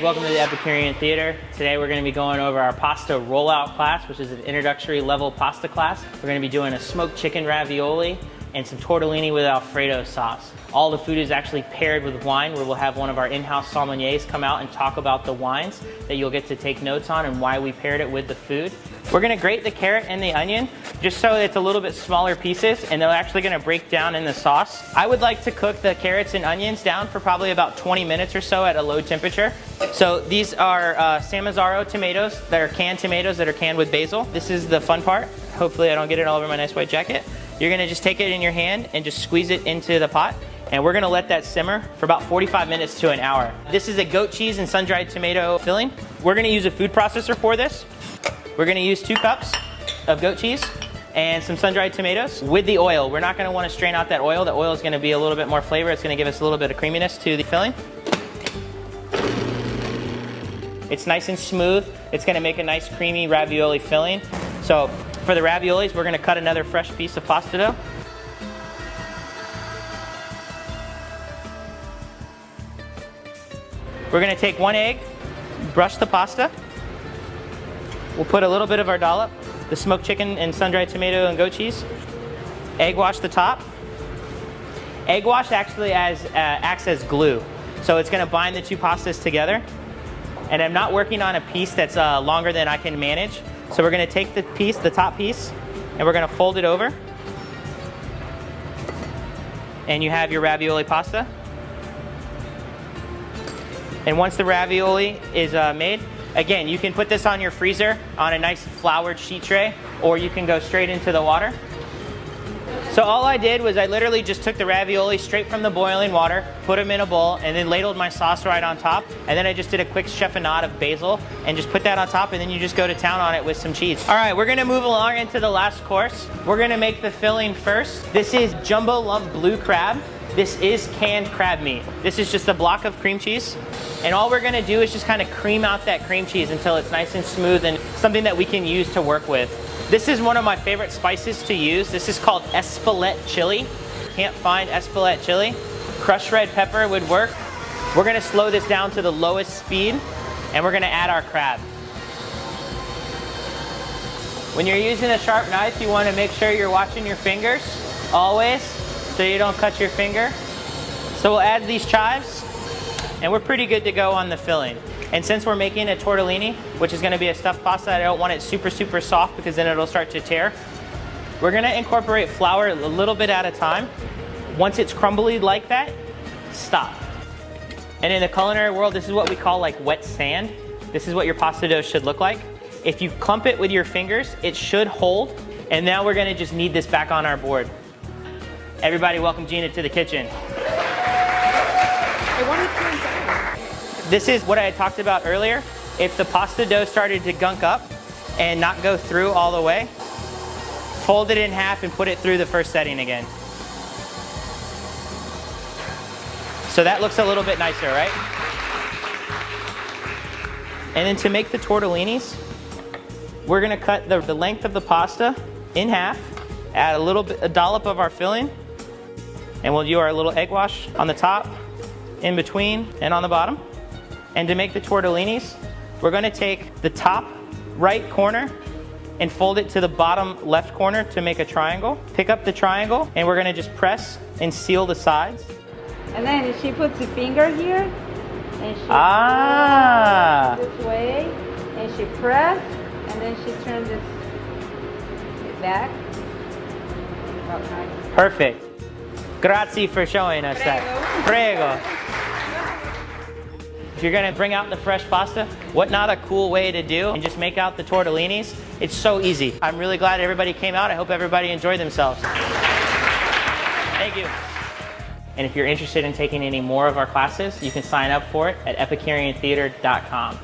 Welcome to the Epicurean Theatre. Today we're going to be going over our pasta rollout class, which is an introductory level pasta class. We're going to be doing a smoked chicken ravioli and some tortellini with Alfredo sauce. All the food is actually paired with wine, where we'll have one of our in-house sommeliers come out and talk about the wines that you'll get to take notes on and why we paired it with the food. We're going to grate the carrot and the onion just so it's a little bit smaller pieces, and they're actually going to break down in the sauce. I would like to cook the carrots and onions down for probably about 20 minutes or so at a low temperature. So these are San Mazzaro tomatoes that are canned tomatoes that are canned with basil. This is the fun part. Hopefully I don't get it all over my nice white jacket. You're going to just take it in your hand and just squeeze it into the pot. And we're going to let that simmer for about 45 minutes to an hour. This is a goat cheese and sun-dried tomato filling. We're going to use a food processor for this. We're going to use 2 cups of goat cheese and some sun-dried tomatoes with the oil. We're not going to want to strain out that oil. The oil is going to be a little bit more flavor. It's going to give us a little bit of creaminess to the filling. It's nice and smooth. It's going to make a nice creamy ravioli filling. So for the raviolis, we're going to cut another fresh piece of pasta dough. We're going to take 1 egg, brush the pasta. We'll put a little bit of our dollop, the smoked chicken and sun-dried tomato and goat cheese. Egg wash the top. Egg wash actually acts as glue. So it's going to bind the 2 pastas together. And I'm not working on a piece that's longer than I can manage. So we're going to take the top piece, and we're going to fold it over. And you have your ravioli pasta. And once the ravioli is made, again, you can put this on your freezer on a nice floured sheet tray, or you can go straight into the water. So all I did was I literally just took the ravioli straight from the boiling water, put them in a bowl, and then ladled my sauce right on top. And then I just did a quick chiffonade of basil and just put that on top, and then you just go to town on it with some cheese. All right, we're gonna move along into the last course. We're gonna make the filling first. This is jumbo lump blue crab. This is canned crab meat. This is just a block of cream cheese. And all we're gonna do is just kind of cream out that cream cheese until it's nice and smooth and something that we can use to work with. This is one of my favorite spices to use. This is called Espelette chili. Can't find Espelette chili. Crushed red pepper would work. We're gonna slow this down to the lowest speed, and we're gonna add our crab. When you're using a sharp knife, you wanna make sure you're watching your fingers, always, so you don't cut your finger. So we'll add these chives, and we're pretty good to go on the filling. And since we're making a tortellini, which is gonna be a stuffed pasta, I don't want it super, super soft because then it'll start to tear. We're gonna incorporate flour a little bit at a time. Once it's crumbly like that, stop. And in the culinary world, this is what we call like wet sand. This is what your pasta dough should look like. If you clump it with your fingers, it should hold. And now we're gonna just knead this back on our board. Everybody welcome Gina to the kitchen. I wanted to try. This is what I had talked about earlier. If the pasta dough started to gunk up and not go through all the way, fold it in half and put it through the first setting again. So that looks a little bit nicer, right? And then to make the tortellinis, we're gonna cut the length of the pasta in half, add a dollop of our filling, and we'll do our little egg wash on the top, in between, and on the bottom. And to make the tortellinis, we're gonna take the top right corner and fold it to the bottom left corner to make a triangle. Pick up the triangle, and we're gonna just press and seal the sides. And then she puts the finger here, and she goes this way, and she press, and then she turns this back. Okay. Perfect. Grazie for showing us that. Prego. If you're gonna bring out the fresh pasta, what not a cool way to do and just make out the tortellinis? It's so easy. I'm really glad everybody came out. I hope everybody enjoyed themselves. Thank you. And if you're interested in taking any more of our classes, you can sign up for it at epicureantheatre.com.